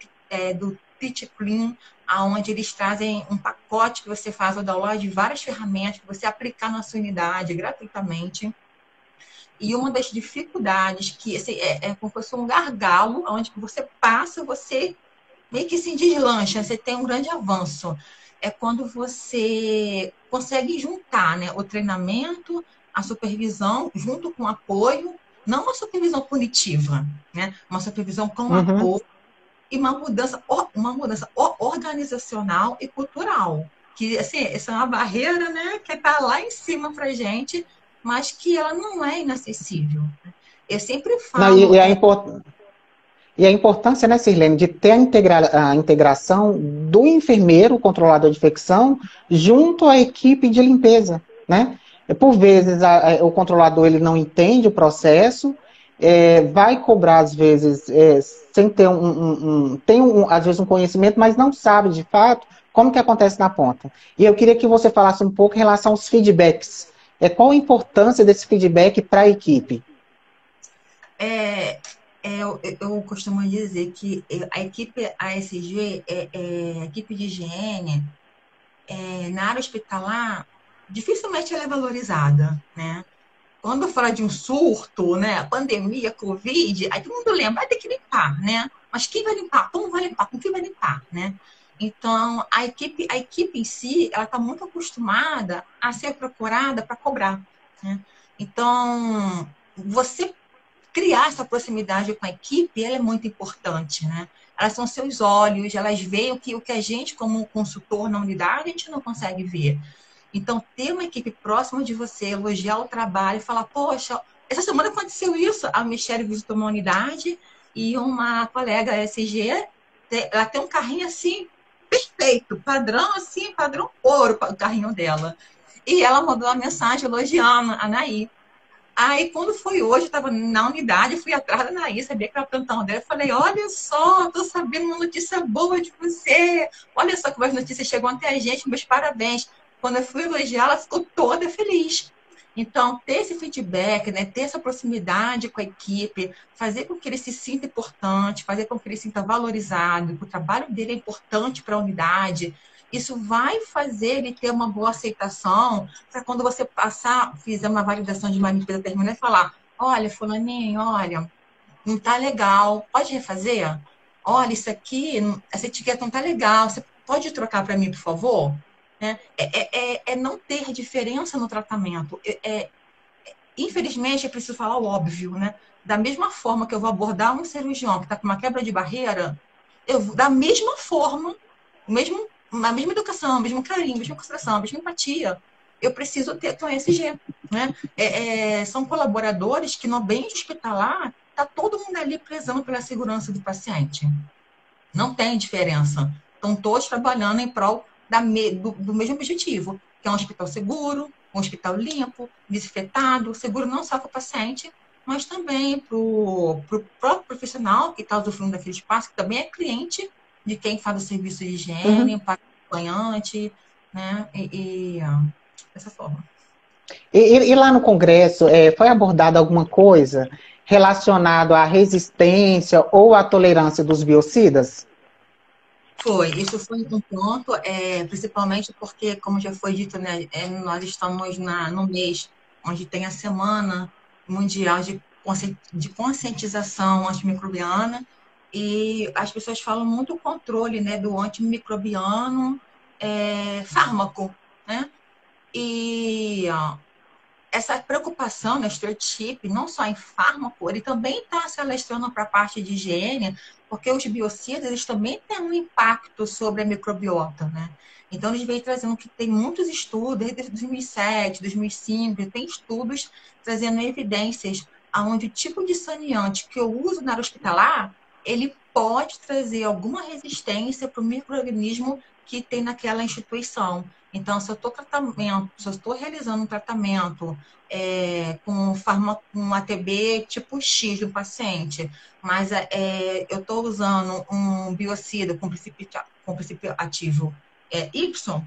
Teach Clean, onde eles trazem um pacote que você faz o download de várias ferramentas que você aplicar na sua unidade gratuitamente. E uma das dificuldades que assim, é como se fosse um gargalo, onde você passa, você meio que se deslancha, você tem um grande avanço. É quando você consegue juntar, né, o treinamento, a supervisão, junto com o apoio, não uma supervisão punitiva, né, uma supervisão com Uhum. apoio e uma mudança organizacional e cultural. Que, assim, essa é uma barreira, né, que está lá em cima para a gente, mas que ela não é inacessível. Eu sempre Não, falo, e a importância, né, Sirlene, de ter a integração do enfermeiro, controlador de infecção, junto à equipe de limpeza, né? Por vezes, o controlador ele não entende o processo, vai cobrar, às vezes, sem ter às vezes, um conhecimento, mas não sabe, de fato, como que acontece na ponta. E eu queria que você falasse um pouco em relação aos feedbacks. Qual a importância desse feedback para a equipe? eu costumo dizer que a equipe ASG, a equipe de higiene, na área hospitalar, dificilmente ela é valorizada, né? Quando fala de um surto, né, pandemia, Covid, aí todo mundo lembra, vai ter que limpar, né? Mas quem vai limpar? Como vai limpar? Com quem vai limpar, né? Então, a equipe em si, ela está muito acostumada a ser procurada para cobrar, né? Então, você criar essa proximidade com a equipe, ela é muito importante, né? Elas são seus olhos, elas veem o que a gente, como consultor na unidade, a gente não consegue ver. Então, ter uma equipe próxima de você, elogiar o trabalho, falar, poxa, essa semana aconteceu isso. A Michelle visitou uma unidade e uma colega SG, ela tem um carrinho assim, perfeito, padrão assim, padrão ouro, o carrinho dela. E ela mandou uma mensagem elogiando a Anaí. Aí, quando foi hoje, eu estava na unidade, fui atrás da Anaí, sabia que era o plantão dela. Eu falei, olha só, estou sabendo uma notícia boa de você. Olha só como as notícias chegam até a gente, meus parabéns. Quando eu fui elogiar, ela ficou toda feliz. Então, ter esse feedback, né, ter essa proximidade com a equipe, fazer com que ele se sinta importante, fazer com que ele se sinta valorizado, que o trabalho dele é importante para a unidade, isso vai fazer ele ter uma boa aceitação para quando você passar, fizer uma validação de uma limpeza terminal e falar, olha, fulaninho, olha, não está legal, pode refazer? Olha, isso aqui, essa etiqueta não está legal, você pode trocar para mim, por favor? Né? É não ter diferença no tratamento. Infelizmente, é preciso falar o óbvio, né? Da mesma forma que eu vou abordar um cirurgião que está com uma quebra de barreira, da mesma forma, a mesma educação, o mesmo carinho, a mesma consideração, a mesma empatia, eu preciso ter com esse G, né? São colaboradores que no ambiente hospitalar está todo mundo ali prezando pela segurança do paciente. Não tem diferença. Estão todos trabalhando em prol do mesmo objetivo, que é um hospital seguro, um hospital limpo, desinfetado, seguro não só para o paciente, mas também para o próprio profissional que está usufruindo daquele espaço, que também é cliente de quem faz o serviço de higiene, Uhum. para o acompanhante, né? Dessa forma. E lá no Congresso, foi abordada alguma coisa relacionada à resistência ou à tolerância dos biocidas? Isso foi um ponto, principalmente porque, como já foi dito, né, nós estamos no mês onde tem a Semana Mundial de Conscientização Antimicrobiana, e as pessoas falam muito o controle, né, do antimicrobiano fármaco, né? E essa preocupação, né, stereotipo, não só em fármaco, ele também está se alastrando para a parte de higiene, porque os biocidas, eles também têm um impacto sobre a microbiota, né? Então, eles vêm trazendo que tem muitos estudos, desde 2007, 2005, tem estudos trazendo evidências aonde o tipo de saneante que eu uso na área hospitalar, ele pode trazer alguma resistência para o micro-organismo que tem naquela instituição. Então, se eu estou realizando um tratamento com ATB tipo X do paciente, mas eu estou usando um biocida com princípio ativo Y,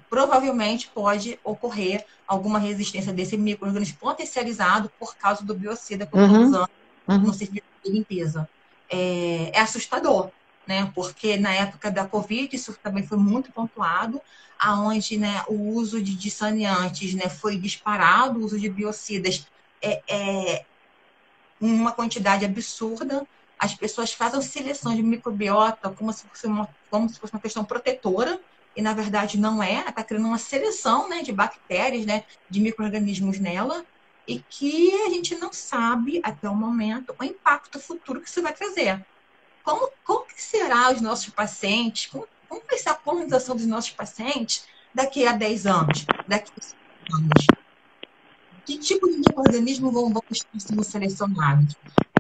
provavelmente pode ocorrer alguma resistência desse micro-organismo potencializado por causa do biocida que eu estou Uhum, usando no uhum, serviço de limpeza. É assustador, né? Porque na época da Covid, isso também foi muito pontuado, aonde, né, o uso de saneantes, né, foi disparado, o uso de biocidas é uma quantidade absurda. As pessoas fazem seleção de microbiota como se fosse uma questão protetora, e na verdade não é, está criando uma seleção, né, de bactérias, né, de micro-organismos nela, e que a gente não sabe até o momento o impacto futuro que isso vai trazer. Como que será os nossos pacientes? Como vai ser a colonização dos nossos pacientes daqui a 10 anos, daqui a 5 anos? Que tipo de micro-organismo vão estar sendo selecionados?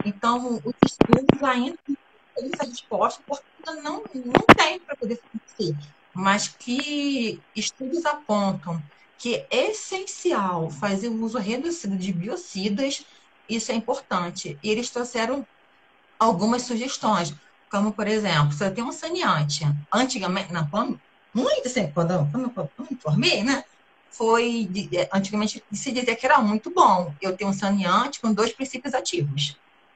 Então, os estudos ainda não têm essa resposta, porque ainda não tem para poder fornecer, mas que estudos apontam que é essencial fazer o uso reduzido de biocidas, isso é importante. E eles trouxeram algumas sugestões, como, por exemplo, se eu tenho um saneante, antigamente, não, muito assim, quando eu me formei, né? Antigamente se dizia que era muito bom eu ter um saneante com 2 princípios ativos,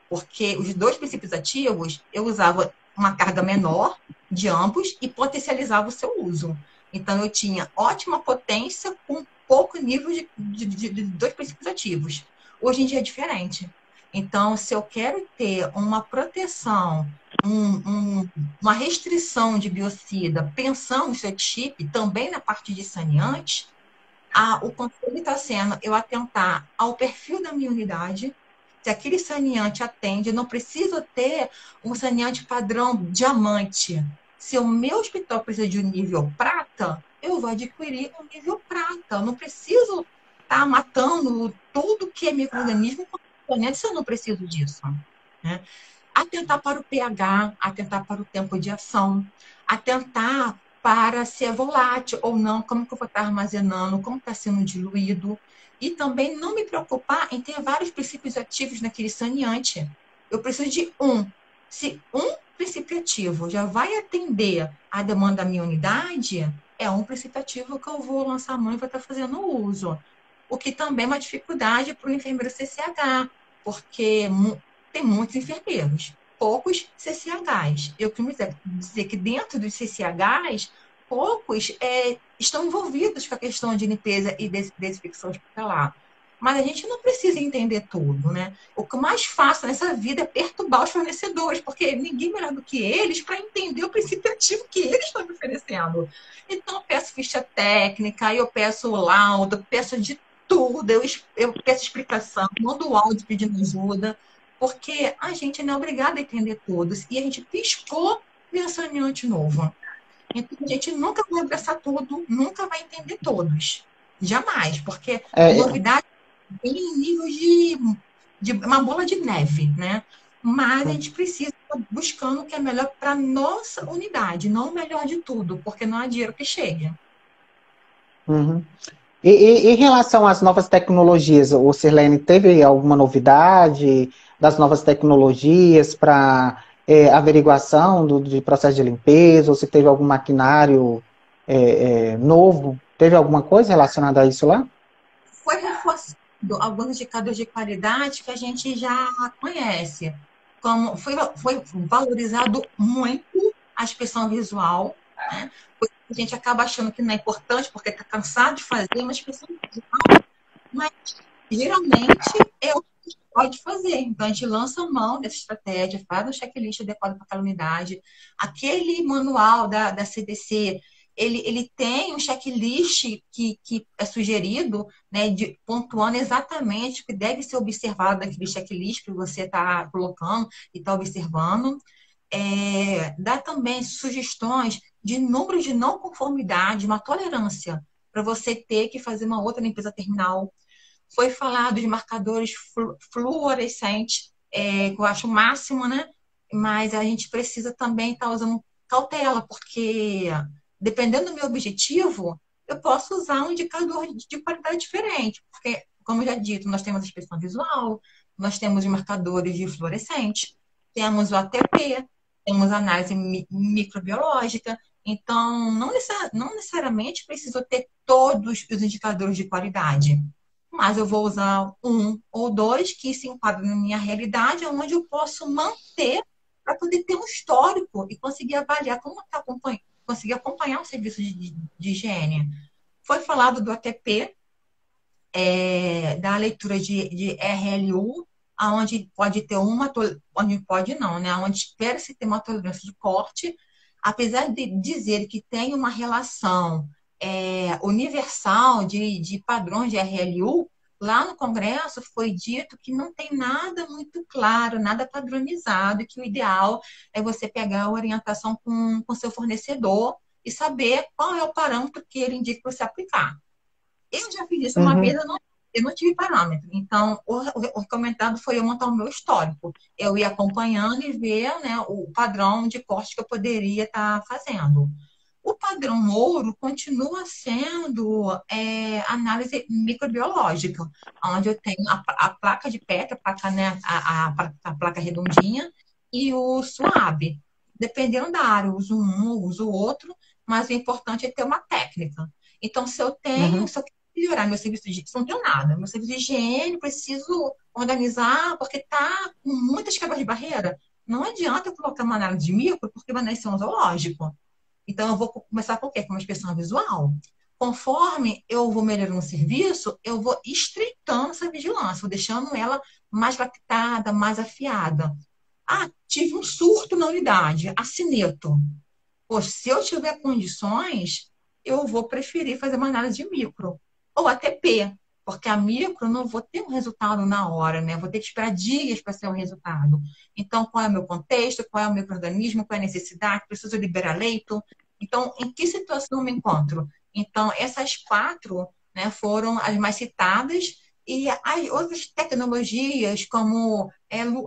porque os 2 princípios ativos eu usava uma carga menor de ambos e potencializava o seu uso. Então eu tinha ótima potência com pouco nível de 2 princípios ativos. Hoje em dia é diferente. Então, se eu quero ter uma proteção, uma restrição de biocida, pensando no set chip, também na parte de saneante, o conselho está sendo eu atentar ao perfil da minha unidade, se aquele saneante atende, eu não preciso ter um saneante padrão diamante. Se o meu hospital precisa de um nível prata, eu vou adquirir um nível prata. Eu não preciso estar matando tudo que é micro-organismo com saneante se eu não preciso disso. Né? Atentar para o pH, atentar para o tempo de ação, atentar para se é volátil ou não, como que eu vou estar armazenando, como está sendo diluído. E também não me preocupar em ter vários princípios ativos naquele saneante. Eu preciso de um. Se um princípio ativo já vai atender a demanda da minha unidade, é um princípio ativo que eu vou lançar a mão e vou estar fazendo uso. O que também é uma dificuldade para o enfermeiro CCH, porque tem muitos enfermeiros, poucos CCHs. Eu costumo dizer que dentro dos CCHs, poucos estão envolvidos com a questão de limpeza e desinfecção hospitalar. Mas a gente não precisa entender tudo, né? O que mais fácil nessa vida é perturbar os fornecedores, porque ninguém melhor do que eles para entender o princípio ativo que eles estão me oferecendo. Então, eu peço ficha técnica, eu peço laudo, peço de tudo, eu peço explicação, mando áudio pedindo ajuda, porque a gente não é obrigado a entender todos. E a gente piscou meu saneante novo. Então, a gente nunca vai abraçar tudo, nunca vai entender todos. Jamais, porque é, novidade tem nível de uma bola de neve, né? Mas a gente precisa estar buscando o que é melhor para a nossa unidade, não o melhor de tudo, porque não há dinheiro que chegue. uhum. Em relação às novas tecnologias, o Sirlene teve alguma novidade das novas tecnologias para averiguação de processo de limpeza, ou se teve algum maquinário novo? Teve alguma coisa relacionada a isso lá? Foi reforçando alguns indicadores de qualidade que a gente já conhece. Como foi valorizado muito a expressão visual, né? A gente acaba achando que não é importante porque está cansado de fazer uma expressão visual, mas geralmente é o que a gente pode fazer. Então, a gente lança a mão dessa estratégia, faz um checklist adequado para aquela unidade. Aquele manual da CDC, ele tem um checklist que é sugerido, né, pontuando exatamente o que deve ser observado daquele checklist que você está colocando e está observando. Dá também sugestões de número de não conformidade, uma tolerância para você ter que fazer uma outra limpeza terminal. Foi falado de marcadores fluorescentes, que eu acho o máximo, né? Mas a gente precisa também estar usando cautela, porque dependendo do meu objetivo, eu posso usar um indicador de qualidade diferente, porque, como já dito, nós temos a expressão visual, nós temos os marcadores de fluorescente, temos o ATP, temos a análise microbiológica, Então, não necessariamente preciso ter todos os indicadores de qualidade, mas eu vou usar um ou dois que se enquadram na minha realidade, onde eu posso manter para poder ter um histórico e conseguir avaliar como está conseguir acompanhar o serviço de higiene. Foi falado do ATP, da leitura de RLU, onde pode ter onde pode não, né? Onde espera-se ter uma tolerância de corte, apesar de dizer que tem uma relação universal de padrões de RLU, lá no Congresso foi dito que não tem nada muito claro, nada padronizado, e que o ideal é você pegar a orientação com seu fornecedor e saber qual é o parâmetro que ele indica para você aplicar. Eu já fiz isso uma vez, Uhum. eu não tive parâmetro. Então, o recomendado foi eu montar o meu histórico. Eu ia acompanhando e ver, né, o padrão de corte que eu poderia estar fazendo. O padrão ouro continua sendo análise microbiológica, onde eu tenho a placa de Petri, a placa, né, a placa redondinha, e o SWAB. Dependendo da área, eu uso um, eu uso o outro, mas o importante é ter uma técnica. Então, Uhum. se eu quero melhorar meu serviço de higiene, não tenho nada, meu serviço de higiene, preciso organizar, porque está com muitas quebras de barreira. Não adianta eu colocar uma análise de micro, porque vai nascer um zoológico. Então, eu vou começar com o quê? Com uma inspeção visual. Conforme eu vou melhorando o serviço, eu vou estreitando essa vigilância, vou deixando ela mais lactada, mais afiada. Ah, tive um surto na unidade, acineto. Pô, se eu tiver condições, eu vou preferir fazer uma análise de micro. Ou ATP, porque a micro eu não vou ter um resultado na hora, né? Vou ter que esperar dias para ser o resultado. Então, qual é o meu contexto? Qual é o microorganismo? Qual é a necessidade? Preciso liberar leito? Então, em que situação eu me encontro? Então, essas quatro, né, foram as mais citadas, e as outras tecnologias, como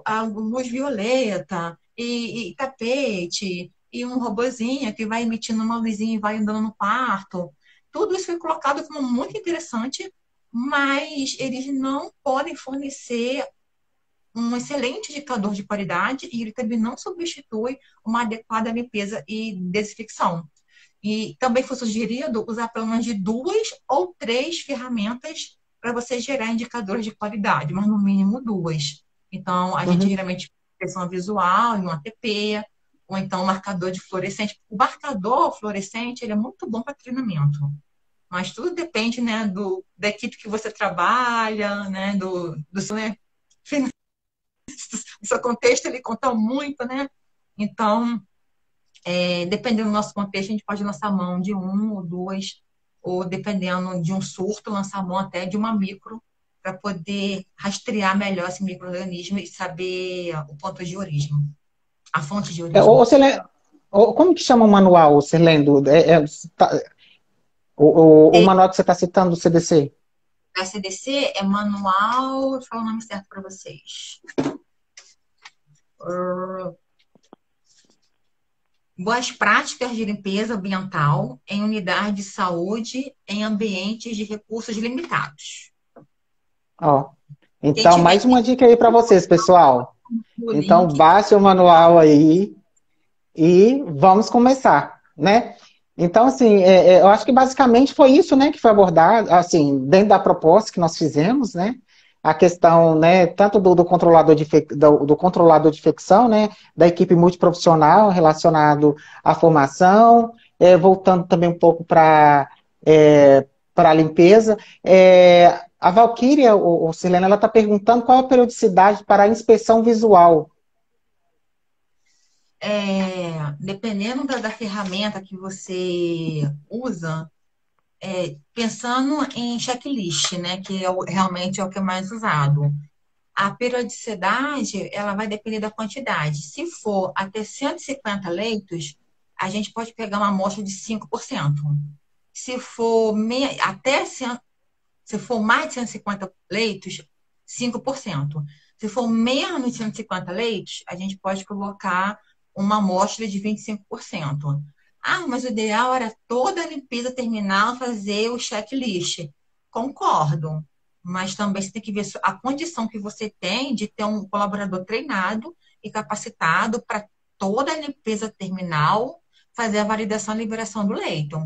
a luz violeta e tapete, e um robozinho que vai emitindo uma luzinha e vai andando no quarto. Tudo isso foi colocado como muito interessante, mas eles não podem fornecer um excelente indicador de qualidade e ele também não substitui uma adequada limpeza e desinfecção. E também foi sugerido usar pelo menos de 2 ou 3 ferramentas para você gerar indicadores de qualidade, mas no mínimo 2. Então, a gente Uhum. geralmente impressão visual em um ATP, ou então um marcador de fluorescente. O marcador fluorescente ele é muito bom para treinamento, mas tudo depende, né, da equipe que você trabalha, né, do seu, né, o seu contexto, ele conta muito, né? Então, dependendo do nosso contexto, a gente pode lançar mão de 1 ou 2, ou dependendo de um surto, lançar mão até de uma micro, para poder rastrear melhor esse microorganismo e saber o ponto de origem, a fonte de origem. Como que chama o manual, Sirlendo? O manual que você está citando do CDC? A CDC é manual, deixa eu falar o nome certo para vocês. Boas práticas de limpeza ambiental em unidades de saúde em ambientes de recursos limitados. Ó, Quem então, tiver mais uma dica aí para vocês, pessoal. o Então, link, baixe o manual aí e vamos começar, né? Então, assim, eu acho que basicamente foi isso, né, que foi abordado, assim, dentro da proposta que nós fizemos, né? A questão, né, tanto do controlador do controlador de infecção, né, da equipe multiprofissional relacionado à formação, voltando também um pouco para a limpeza. A Valquíria, o Silene, ela está perguntando qual a periodicidade para a inspeção visual. dependendo da ferramenta que você usa, pensando em checklist, né, que realmente é o que é mais usado. A periodicidade, ela vai depender da quantidade. Se for até 150 leitos, a gente pode pegar uma amostra de 5%. Se for até 100, se for mais de 150 leitos, 5%. Se for menos de 150 leitos, a gente pode colocar uma amostra de 25%. Ah, mas o ideal era toda a limpeza terminal fazer o checklist. Concordo. Mas também você tem que ver a condição que você tem de ter um colaborador treinado e capacitado para toda a limpeza terminal fazer a validação e liberação do leito.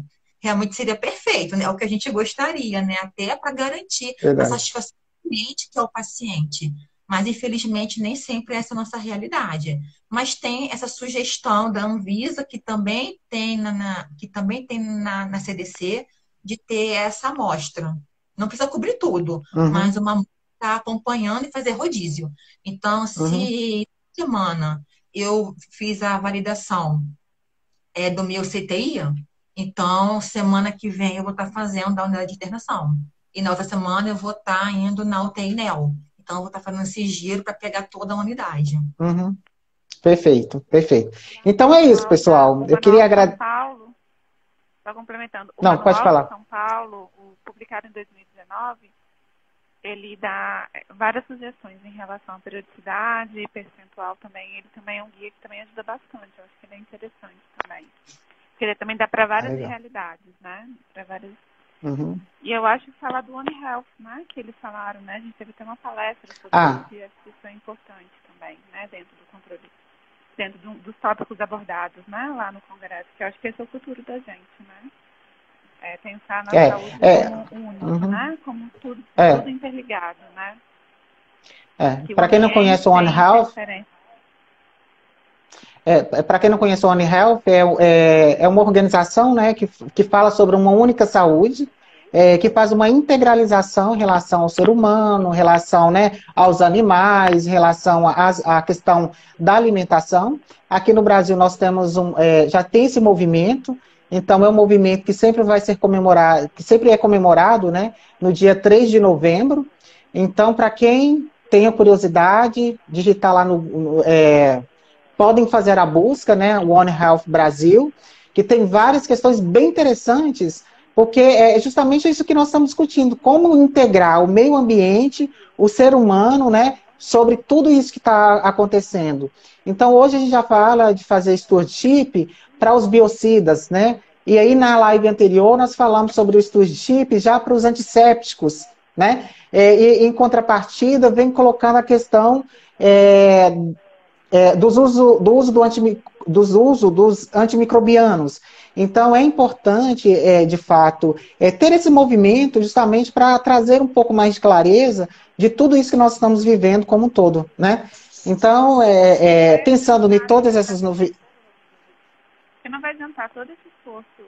Realmente seria perfeito, né? É o que a gente gostaria, né? Até para garantir a Verdade. satisfação do cliente, que é o paciente. Mas, infelizmente, nem sempre essa é a nossa realidade. Mas tem essa sugestão da Anvisa, que também tem na CDC, de ter essa amostra. Não precisa cobrir tudo, mas Uhum, uma está acompanhando e fazer rodízio. Então, uhum. se semana eu fiz a validação do meu CTI, então semana que vem eu vou estar fazendo a unidade de internação. E na outra semana eu vou estar indo na UTI NEO. Então, eu vou estar fazendo esse giro para pegar toda a unidade. Uhum. Perfeito, perfeito. Então é isso, pessoal. O Eu Manual queria de São agradecer. Paulo, só complementando, o Não, pode Manual de falar. São Paulo, publicado em 2019, ele dá várias sugestões em relação à periodicidade, percentual também. Ele também é um guia que também ajuda bastante. Eu acho que ele é interessante também. Porque ele também dá para Ah, várias legal. realidades, né? Para várias. Uhum. E eu acho que falar do One Health, né? Que eles falaram, né? A gente teve até uma palestra sobre isso Ah, e acho que isso é importante também, né? Dentro do controle, dentro dos tópicos abordados, né? Lá no Congresso, que eu acho que esse é o futuro da gente, né? É pensar na é, saúde é, como único, uhum, né? Como tudo é, interligado, né? é. Que o Para quem não ambiente conhece o One tem Health, interferência. para quem não conhece o One Health, é uma organização, né, que fala sobre uma única saúde, que faz uma integralização em relação ao ser humano, em relação, né, aos animais, em relação à questão da alimentação. Aqui no Brasil nós temos já tem esse movimento, então é um movimento que sempre vai ser comemorado, que sempre é comemorado, né, no dia 3 de novembro. Então, para quem tenha curiosidade, digitar lá podem fazer a busca, né, o One Health Brasil, que tem várias questões bem interessantes, porque é justamente isso que nós estamos discutindo, como integrar o meio ambiente, o ser humano, né, sobre tudo isso que está acontecendo. Então, hoje a gente já fala de fazer stewardship para os biocidas, né, e aí na live anterior nós falamos sobre o stewardship já para os antissépticos, né, e em contrapartida vem colocando a questão é, do uso dos antimicrobianos. Então, é importante, de fato, ter esse movimento justamente para trazer um pouco mais de clareza de tudo isso que nós estamos vivendo como um todo, né? Então, É, não pensando em todas adianta, essas novidades. porque não vai adiantar todo esse esforço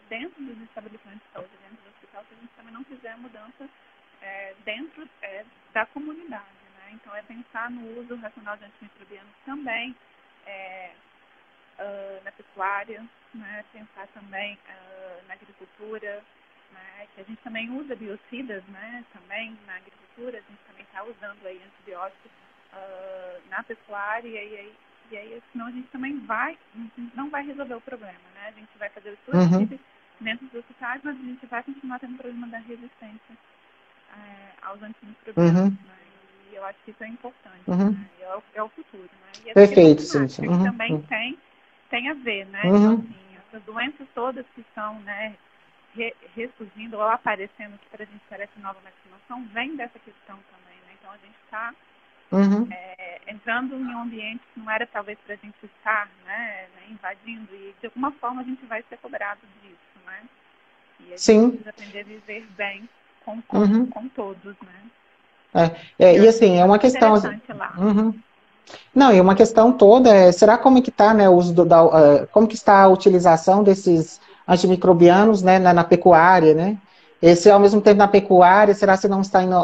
dentro dos estabelecimentos de saúde, dentro do hospital, se a gente também não fizer a mudança dentro da comunidade, né? Então, é pensar no uso racional de antimicrobianos também na pecuária, né? Pensar também na agricultura, né? Que a gente também usa biocidas, né? Também na agricultura, a gente também está usando aí antibióticos na pecuária e aí, senão a gente também não vai resolver o problema, né? A gente vai fazer o Uhum, stewardship dentro dos hospitais, mas a gente vai continuar tendo problema da resistência aos antimicrobianos, uhum, né? E eu acho que isso é importante, uhum. né? É o futuro, né? E essa questão Perfeito, Cíntia. climática, que Uhum, também tem a ver, né? Então, uhum, assim, essas doenças todas que estão, né, ressurgindo ou aparecendo, que para a gente parece nova, mas que não são, vem dessa questão também, né? Então, a gente está uhum. entrando em um ambiente que não era talvez para a gente estar, né, invadindo, e de alguma forma a gente vai ser cobrado disso, né? E a gente Sim. precisa aprender a viver bem com, com, Uhum. com todos, né? É, E eu e acho que isso assim, é está uma muito questão. interessante lá. Uhum. Não, e uma questão toda será como que está, né, o uso como que está a utilização desses antimicrobianos, né, na pecuária, né? E se ao mesmo tempo na pecuária, será se não está indo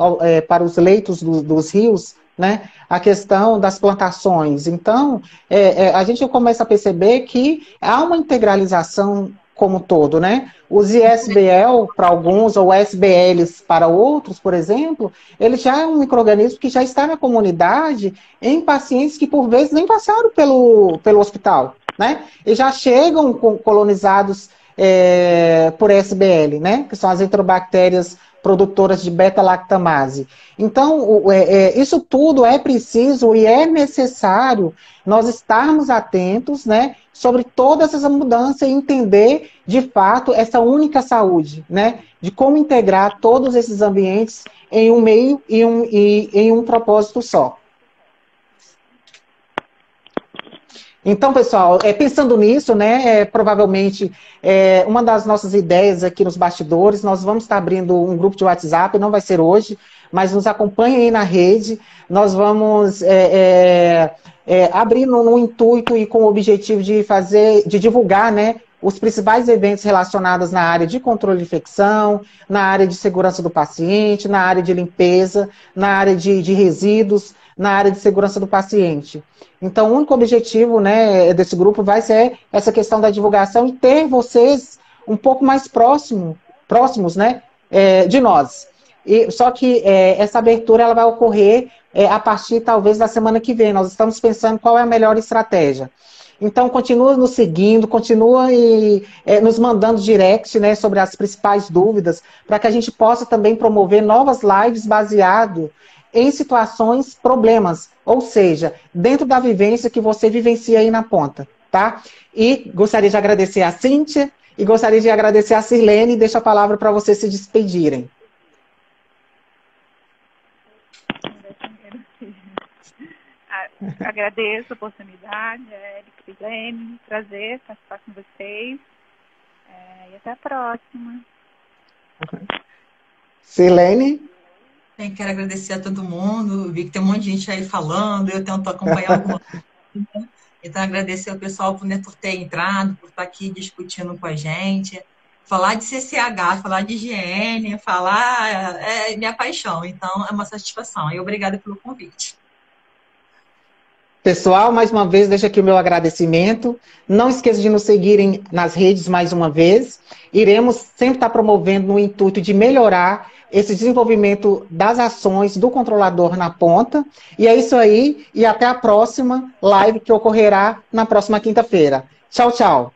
para os leitos dos rios, né? A questão das plantações. Então, a gente começa a perceber que há uma integralização como um todo, né? Os ISBL para alguns, ou SBLs para outros, por exemplo, ele já é um micro-organismo que já está na comunidade em pacientes que, por vezes, nem passaram pelo hospital, né? E já chegam colonizados por SBL, né? Que são as enterobactérias produtoras de beta-lactamase. Então, isso tudo é preciso e é necessário nós estarmos atentos, né? Sobre todas essas mudanças e entender, de fato, essa única saúde, né? De como integrar todos esses ambientes em um meio e em um propósito só. Então, pessoal, pensando nisso, né, provavelmente uma das nossas ideias aqui nos bastidores, nós vamos estar abrindo um grupo de WhatsApp, não vai ser hoje, mas nos acompanhem aí na rede, nós vamos abrir no intuito e com o objetivo de divulgar, né, os principais eventos relacionados na área de controle de infecção, na área de segurança do paciente, na área de limpeza, na área de resíduos, na área de segurança do paciente. Então, o único objetivo, né, desse grupo vai ser essa questão da divulgação e ter vocês um pouco mais próximos, né, de nós. Só que essa abertura ela vai ocorrer a partir, talvez, da semana que vem. Nós estamos pensando qual é a melhor estratégia. Então, continua nos seguindo, continua nos mandando direct, né, sobre as principais dúvidas, para que a gente possa também promover novas lives baseado em situações, problemas, ou seja, dentro da vivência que você vivencia aí na ponta, tá? E gostaria de agradecer a Cíntia e gostaria de agradecer a Sirlene e deixo a palavra para vocês se despedirem. Agradeço a oportunidade, Érica e Sirlene, prazer participar com vocês e até a próxima. Sirlene? Quero agradecer a todo mundo, vi que tem um monte de gente aí falando, eu tento acompanhar alguma coisa. Então, agradecer ao pessoal por ter entrado, por estar aqui discutindo com a gente. Falar de CCH, falar de higiene, falar é minha paixão, então é uma satisfação. E obrigada pelo convite. Pessoal, mais uma vez, deixo aqui o meu agradecimento. Não esqueça de nos seguirem nas redes mais uma vez. Iremos sempre estar promovendo no intuito de melhorar esse desenvolvimento das ações do controlador na ponta. E é isso aí, e até a próxima live que ocorrerá na próxima quinta-feira. Tchau, tchau.